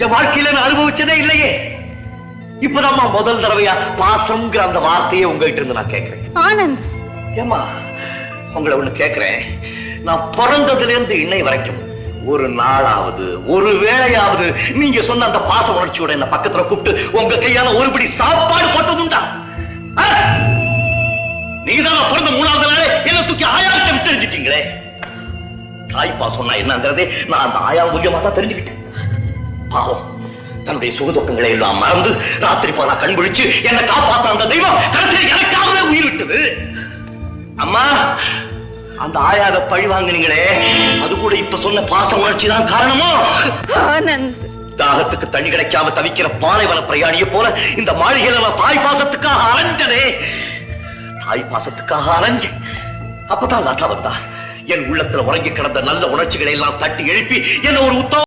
என் வாழ்க்கையில நான் அனுபவிச்சதே இல்லையே. இப்பதான் முதல் தடவையா பாசம்ங்கிற அந்த வார்த்தையை உங்ககிட்ட இருந்து நான் கேட்கிறேன். ஆனந்த், ஏமா உங்களை ஒண்ணு கேட்கிறேன். நான் பிறந்ததுல இருந்து இன்னை வரைக்கும் ஒரு நாளாவது ஒரு வேளையாவது நீங்க சொன்ன அந்த பாச உணர்ச்சியோட என்ன பக்கத்துல கூப்பிட்டு உங்க கையால ஒருபடி சாப்பாடு போட்டதுண்டா? நீங்க தான் பிறந்த 3வது நாளே என்ன தூக்கி ஆயாட்ட விட்டு தெரிஞ்சிட்டீங்களே. தாய் பாசம்னா என்னங்கிறதே நான் அந்த ஆயா மூலியமா தான் தெரிஞ்சுக்கிட்டேன். பாவம் தன்னுடைய சுகதுக்கங்களை எல்லாம் மறந்து ராத்திரி போனா கண் விழிச்சு என்னை காப்பாத்த அந்த தெய்வம் கடைசியில் எனக்காகவே உயிர் விட்டது. அம்மா, அந்த ஆயாத பழி வாங்கினீங்களே, அது கூட இப்ப சொன்ன பாச உணர்ச்சி தான் காரணமோ? ஆனந்த், தாகத்துக்கு தண்ணி கிடைக்காம தவிக்கிற பாலைவன பிரயாணிய போல இந்த மாளிகையில நான் தாய் பாசத்துக்காக அலைஞ்சனே. தாய் பாசத்துக்காக அலைஞ்சேன். அப்பதான் லதா வந்தா. என் உள்ளத்துல உறங்கி கிடந்த நல்ல உணர்ச்சிகளை எல்லாம் தட்டி எழுப்பி என்ன ஒரு உத்தம